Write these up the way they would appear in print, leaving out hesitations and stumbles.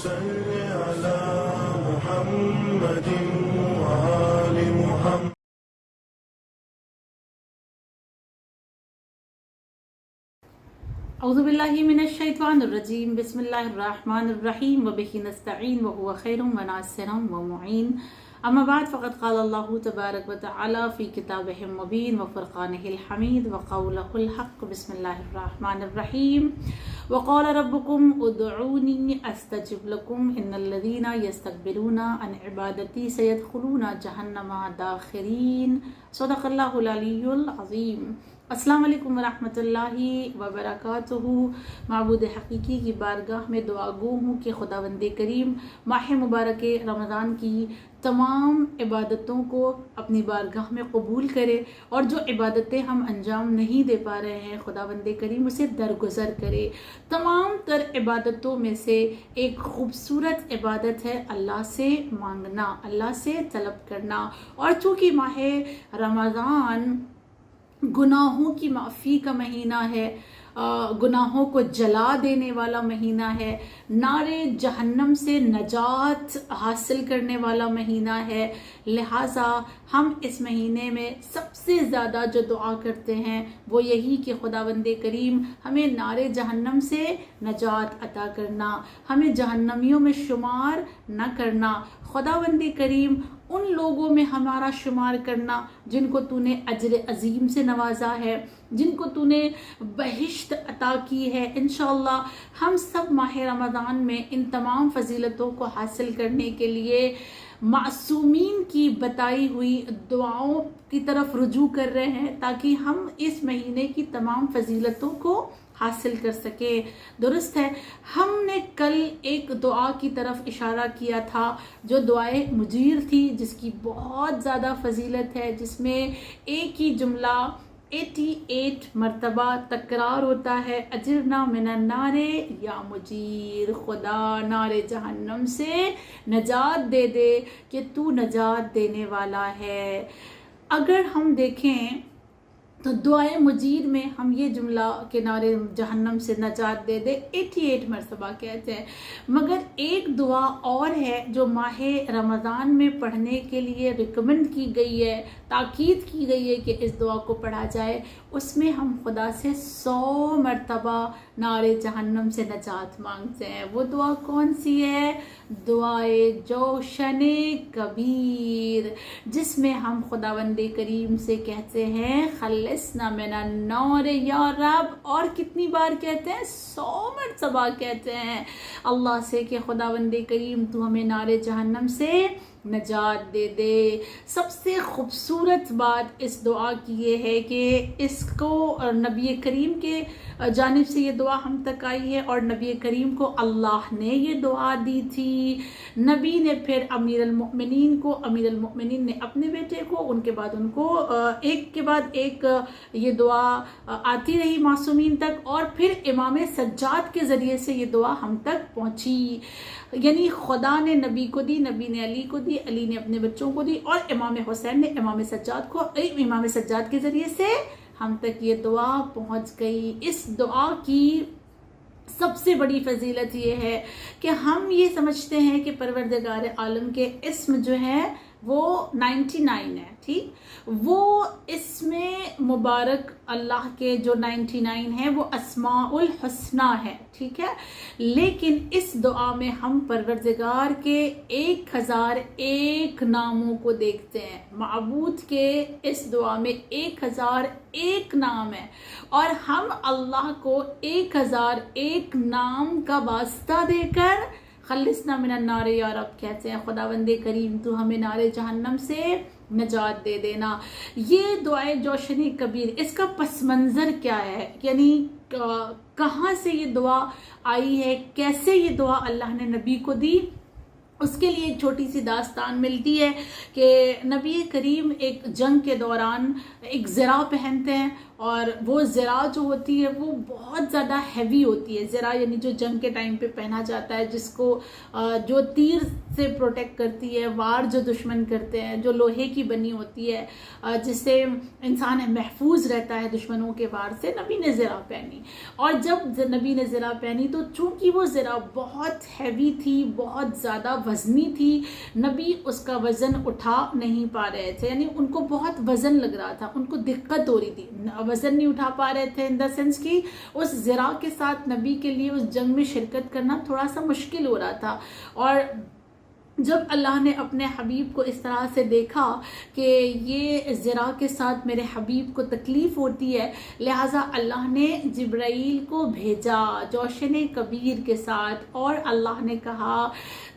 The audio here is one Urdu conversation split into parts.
صل على محمد وآل محمد. اعوذ باللہ من الشیطان الرجیم. بسم اللہ الرحمن الرحیم وبہ نستعین وہو خیر وناصر ومعین. اما بعد فقد قال اللہ تبارک وتعالی فی کتابہ المبین وفرقانہ الحمید وقولہ الحق. بسم اللہ الرحمن الرحیم. وقال ربکم ادعونی استجب لکم ان الذین یستکبرون عن عبادتی سیدخلون جہنم داخرین. صدق اللہ العلی العظیم. السلام علیکم ورحمۃ اللہ وبرکاتہ. معبود حقیقی کی بارگاہ میں دعا گو ہوں کہ خداوند کریم ماہ مبارک رمضان کی تمام عبادتوں کو اپنی بارگاہ میں قبول کرے، اور جو عبادتیں ہم انجام نہیں دے پا رہے ہیں خداوند کریم اسے درگزر کرے. تمام تر عبادتوں میں سے ایک خوبصورت عبادت ہے اللہ سے مانگنا، اللہ سے طلب کرنا. اور چونکہ ماہ رمضان گناہوں کی معافی کا مہینہ ہے، گناہوں کو جلا دینے والا مہینہ ہے، نار جہنم سے نجات حاصل کرنے والا مہینہ ہے، لہٰذا ہم اس مہینے میں سب سے زیادہ جو دعا کرتے ہیں وہ یہی کہ خداوند کریم ہمیں نار جہنم سے نجات عطا کرنا، ہمیں جہنمیوں میں شمار نہ کرنا. خداوند کریم ان لوگوں میں ہمارا شمار کرنا جن کو تو نے اجر عظیم سے نوازا ہے، جن کو تو نے بہشت عطا کی ہے. انشاءاللہ ہم سب ماہ رمضان میں ان تمام فضیلتوں کو حاصل کرنے کے لیے معصومین کی بتائی ہوئی دعاؤں کی طرف رجوع کر رہے ہیں تاکہ ہم اس مہینے کی تمام فضیلتوں کو حاصل کر سکے. درست ہے، ہم نے کل ایک دعا کی طرف اشارہ کیا تھا جو دعائے مجیر تھی، جس کی بہت زیادہ فضیلت ہے، جس میں ایک ہی جملہ 88 مرتبہ تکرار ہوتا ہے: اجرنا من النار یا مجیر. خدا نار جہنم سے نجات دے دے کہ تو نجات دینے والا ہے. اگر ہم دیکھیں تو دعائے مجید میں ہم یہ جملہ کہ نار جہنم سے نجات دے دے 88 مرتبہ کہتے ہیں، مگر ایک دعا اور ہے جو ماہ رمضان میں پڑھنے کے لیے ریکمنڈ کی گئی ہے، تاکید کی گئی ہے کہ اس دعا کو پڑھا جائے. اس میں ہم خدا سے 100 مرتبہ نار جہنم سے نجات مانگتے ہیں. وہ دعا کون سی ہے؟ دعائے جوشن کبیر، جس میں ہم خداوند کریم سے کہتے ہیں خلصنا من النار یا رب. اور کتنی بار کہتے ہیں؟ 100 مرتبہ کہتے ہیں اللہ سے کہ خداوند کریم تو ہمیں نار جہنم سے نجات دے دے. سب سے خوبصورت بات اس دعا کی یہ ہے کہ اس کو نبی کریم کے جانب سے یہ دعا ہم تک آئی ہے، اور نبی کریم کو اللہ نے یہ دعا دی تھی. نبی نے پھر امیر المؤمنین کو، امیر المؤمنین نے اپنے بیٹے کو، ان کے بعد ان کو ایک کے بعد ایک یہ دعا آتی رہی معصومین تک، اور پھر امام سجاد کے ذریعے سے یہ دعا ہم تک پہنچی. یعنی خدا نے نبی کو دی، نبی نے علی کو دی، علی نے اپنے بچوں کو دی، اور امام حسین نے امام سجاد کو، امام سجاد کے ذریعے سے ہم تک یہ دعا پہنچ گئی. اس دعا کی سب سے بڑی فضیلت یہ ہے کہ ہم یہ سمجھتے ہیں کہ پروردگار عالم کے اسم جو ہے وہ 99 ہے، ٹھیک؟ وہ اسم مبارک اللہ کے جو 99 ہیں وہ اسماء الحسنہ ہے، ٹھیک ہے؟ لیکن اس دعا میں ہم پروردگار کے 1001 ناموں کو دیکھتے ہیں. معبود کے اس دعا میں 1001 نام ہے، اور ہم اللہ کو 1001 نام کا واسطہ دے کر خلصنا من النار یا رب کہتے ہیں. خداوند کریم تو ہمیں نار جہنم سے نجات دے دینا. یہ دعائے جوشن کبیر، اس کا پس منظر کیا ہے؟ یعنی کہاں سے یہ دعا آئی ہے، کیسے یہ دعا اللہ نے نبی کو دی؟ اس کے لیے ایک چھوٹی سی داستان ملتی ہے کہ نبی کریم ایک جنگ کے دوران ایک زرہ پہنتے ہیں، اور وہ زرہ جو ہوتی ہے وہ بہت زیادہ ہیوی ہوتی ہے. زرہ یعنی جو جنگ کے ٹائم پہ پہنا جاتا ہے، جس کو جو تیر سے پروٹیکٹ کرتی ہے، وار جو دشمن کرتے ہیں، جو لوہے کی بنی ہوتی ہے، جس سے انسان محفوظ رہتا ہے دشمنوں کے وار سے. نبی نے زرہ پہنی، اور جب نبی نے زرہ پہنی تو چونکہ وہ زرہ بہت ہیوی تھی، بہت زیادہ وزنی تھی، نبی اس کا وزن اٹھا نہیں پا رہے تھے. یعنی ان کو بہت وزن لگ رہا تھا، ان کو دقت ہو رہی تھی، وزن نہیں اٹھا پا رہے تھے، ان دا سینس کی اس زرہ کے ساتھ نبی کے لیے اس جنگ میں شرکت کرنا تھوڑا سا مشکل ہو رہا تھا. اور جب اللہ نے اپنے حبیب کو اس طرح سے دیکھا کہ یہ زرہ کے ساتھ میرے حبیب کو تکلیف ہوتی ہے، لہٰذا اللہ نے جبرائیل کو بھیجا جوشن کبیر کے ساتھ، اور اللہ نے کہا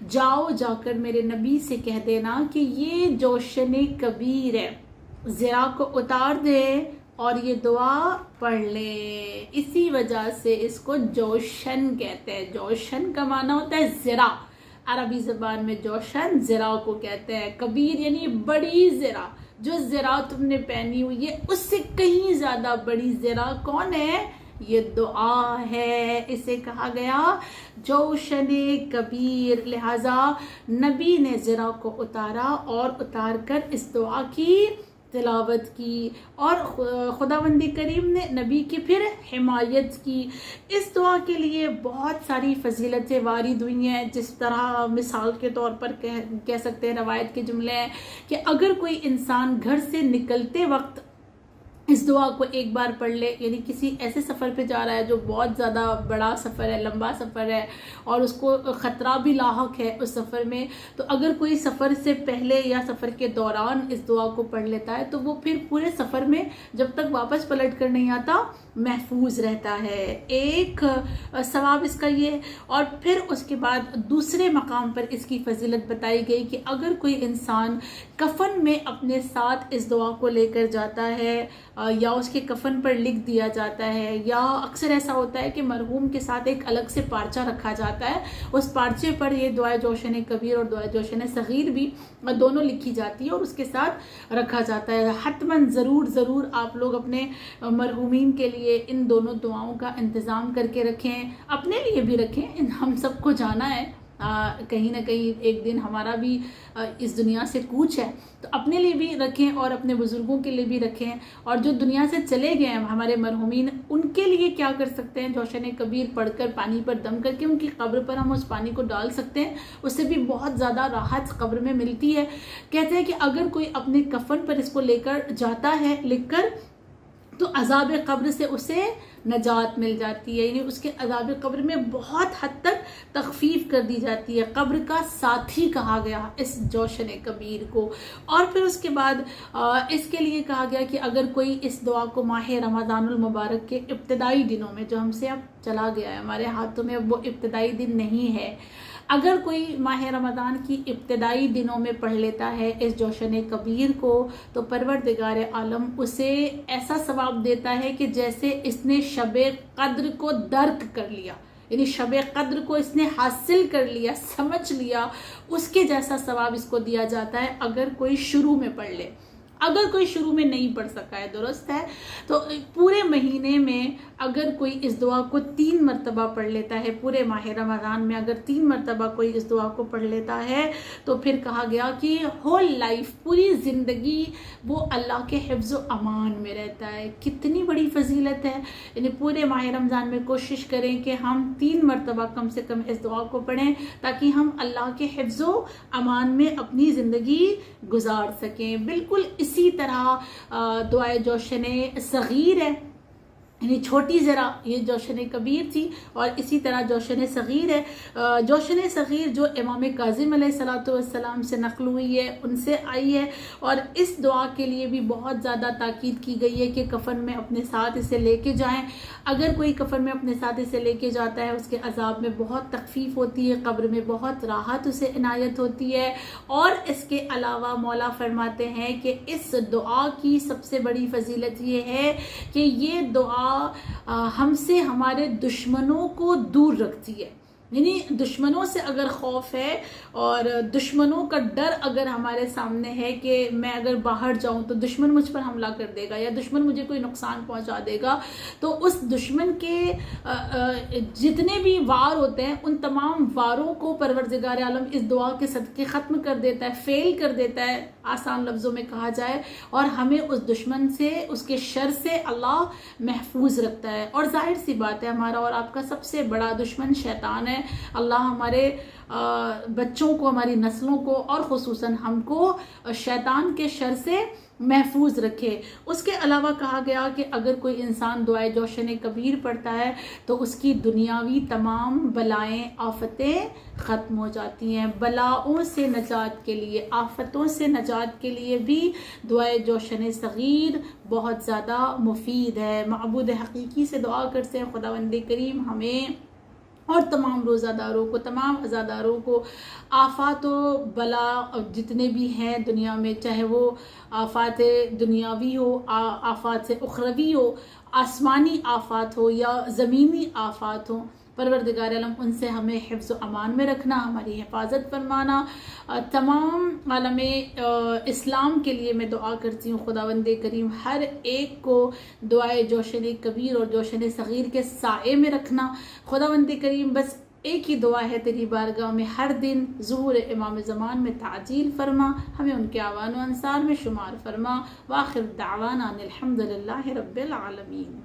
جاؤ جا کر میرے نبی سے کہہ دینا کہ یہ جوشن کبیر ہے، زرہ کو اتار دے اور یہ دعا پڑھ لے. اسی وجہ سے اس کو جوشن کہتے ہیں. جوشن کا معنی ہوتا ہے زرہ، عربی زبان میں جوشن زرہ کو کہتے ہیں. کبیر یعنی بڑی زرہ. جو زرہ تم نے پہنی ہوئی ہے اس سے کہیں زیادہ بڑی زرہ کون ہے؟ یہ دعا ہے. اسے کہا گیا جوشن کبیر. لہذا نبی نے زرہ کو اتارا اور اتار کر اس دعا کی تلاوت کی، اور خداوند کریم نے نبی کی پھر حمایت کی. اس دعا کے لیے بہت ساری فضیلتیں وارد ہوئی ہیں. جس طرح مثال کے طور پر کہہ سکتے ہیں، روایت کے جملے ہیں کہ اگر کوئی انسان گھر سے نکلتے وقت اس دعا کو ایک بار پڑھ لے، یعنی کسی ایسے سفر پہ جا رہا ہے جو بہت زیادہ بڑا سفر ہے، لمبا سفر ہے، اور اس کو خطرہ بھی لاحق ہے اس سفر میں، تو اگر کوئی سفر سے پہلے یا سفر کے دوران اس دعا کو پڑھ لیتا ہے تو وہ پھر پورے سفر میں جب تک واپس پلٹ کر نہیں آتا محفوظ رہتا ہے. ایک ثواب اس کا یہ. اور پھر اس کے بعد دوسرے مقام پر اس کی فضیلت بتائی گئی کہ اگر کوئی انسان کفن میں اپنے ساتھ اس دعا کو لے کر جاتا ہے، یا اس کے کفن پر لکھ دیا جاتا ہے، یا اکثر ایسا ہوتا ہے کہ مرحوم کے ساتھ ایک الگ سے پارچہ رکھا جاتا ہے، اس پارچے پر یہ دعائے جوشن کبیر اور دعائے جوشن صغیر بھی دونوں لکھی جاتی ہے اور اس کے ساتھ رکھا جاتا ہے. حتماً ضرور آپ لوگ اپنے مرحومین کے لیے ان دونوں دعاؤں کا انتظام کر کے رکھیں، اپنے لیے بھی رکھیں. ہم سب کو جانا ہے، کہیں نہ کہیں ایک دن ہمارا بھی اس دنیا سے کوچ ہے، تو اپنے لیے بھی رکھیں اور اپنے بزرگوں کے لیے بھی رکھیں. اور جو دنیا سے چلے گئے ہیں ہمارے مرحومین، ان کے لیے کیا کر سکتے ہیں؟ جوشن کبیر پڑھ کر پانی پر دم کر کے ان کی قبر پر ہم اس پانی کو ڈال سکتے ہیں. اس سے بھی بہت زیادہ راحت قبر میں ملتی ہے. کہتے ہیں کہ اگر کوئی اپنے کفن پر اس کو لے کر جاتا ہے لکھ کر، تو عذاب قبر سے اسے نجات مل جاتی ہے. یعنی اس کے عذاب قبر میں بہت حد تک تخفیف کر دی جاتی ہے. قبر کا ساتھی کہا گیا اس جوشن کبیر کو. اور پھر اس کے بعد اس کے لیے کہا گیا کہ اگر کوئی اس دعا کو ماہ رمضان المبارک کے ابتدائی دنوں میں، جو ہم سے اب چلا گیا ہے، ہمارے ہاتھوں میں اب وہ ابتدائی دن نہیں ہے، اگر کوئی ماہ رمضان کی ابتدائی دنوں میں پڑھ لیتا ہے اس جوشن کبیر کو، تو پروردگار عالم اسے ایسا ثواب دیتا ہے کہ جیسے اس نے شب قدر کو درک کر لیا، یعنی شب قدر کو اس نے حاصل کر لیا، سمجھ لیا، اس کے جیسا ثواب اس کو دیا جاتا ہے اگر کوئی شروع میں پڑھ لے. اگر کوئی شروع میں نہیں پڑھ سکا ہے، درست ہے، تو پورے مہینے میں اگر کوئی اس دعا کو 3 مرتبہ پڑھ لیتا ہے، پورے ماہ رمضان میں اگر 3 مرتبہ کوئی اس دعا کو پڑھ لیتا ہے، تو پھر کہا گیا کہ ہول لائف، پوری زندگی وہ اللہ کے حفظ و امان میں رہتا ہے. کتنی بڑی فضیلت ہے. یعنی پورے ماہ رمضان میں کوشش کریں کہ ہم 3 مرتبہ کم سے کم اس دعا کو پڑھیں، تاکہ ہم اللہ کے حفظ و امان میں اپنی زندگی گزار سکیں. بالکل اسی طرح دعائے جوشن صغیر ہے، یعنی چھوٹی ذرا، یہ جوشن کبیر تھی، اور اسی طرح جوشن صغیر ہے. جوشن صغیر جو امام کاظم علیہ السلام سے نقل ہوئی ہے، ان سے آئی ہے، اور اس دعا کے لیے بھی بہت زیادہ تاکید کی گئی ہے کہ کفن میں اپنے ساتھ اسے لے کے جائیں. اگر کوئی کفن میں اپنے ساتھ اسے لے کے جاتا ہے، اس کے عذاب میں بہت تخفیف ہوتی ہے، قبر میں بہت راحت اسے عنایت ہوتی ہے. اور اس کے علاوہ مولا فرماتے ہیں کہ اس دعا کی سب سے بڑی فضیلت یہ ہے کہ یہ دعا ہم سے ہمارے دشمنوں کو دور رکھتی ہے. یعنی دشمنوں سے اگر خوف ہے اور دشمنوں کا ڈر اگر ہمارے سامنے ہے کہ میں اگر باہر جاؤں تو دشمن مجھ پر حملہ کر دے گا یا دشمن مجھے کوئی نقصان پہنچا دے گا، تو اس دشمن کے جتنے بھی وار ہوتے ہیں ان تمام واروں کو پروردگار عالم اس دعا کے صدقے ختم کر دیتا ہے، فیل کر دیتا ہے آسان لفظوں میں کہا جائے، اور ہمیں اس دشمن سے، اس کے شر سے اللہ محفوظ رکھتا ہے۔ اور ظاہر سی بات ہے ہمارا اور آپ کا سب سے بڑا دشمن شیطان ہے۔ اللہ ہمارے بچوں کو، ہماری نسلوں کو اور خصوصاً ہم کو شیطان کے شر سے محفوظ رکھے۔ اس کے علاوہ کہا گیا کہ اگر کوئی انسان دعائے جوشن کبیر پڑھتا ہے تو اس کی دنیاوی تمام بلائیں، آفتیں ختم ہو جاتی ہیں۔ بلاؤں سے نجات کے لیے، آفتوں سے نجات کے لیے بھی دعائے جوشن صغیر بہت زیادہ مفید ہے۔ معبود حقیقی سے دعا کرتے ہیں خداوند کریم ہمیں اور تمام روزہ داروں کو، تمام عزاداروں کو آفات و بلا جتنے بھی ہیں دنیا میں، چاہے وہ آفات دنیاوی ہو، آفات سے اخروی ہو، آسمانی آفات ہو یا زمینی آفات ہو، پروردگار عالم ان سے ہمیں حفظ و امان میں رکھنا، ہماری حفاظت فرمانا۔ تمام عالم اسلام کے لیے میں دعا کرتی ہوں خداوند کریم ہر ایک کو دعائے جوشن کبیر اور جوشن صغیر کے سائے میں رکھنا۔ خداوند کریم بس ایک ہی دعا ہے تیری بارگاہ میں، ہر دن ظہور امام زمان میں تعجیل فرما، ہمیں ان کے اعوان و انصار میں شمار فرما۔ وآخر دعوانا الحمد للہ رب العالمین۔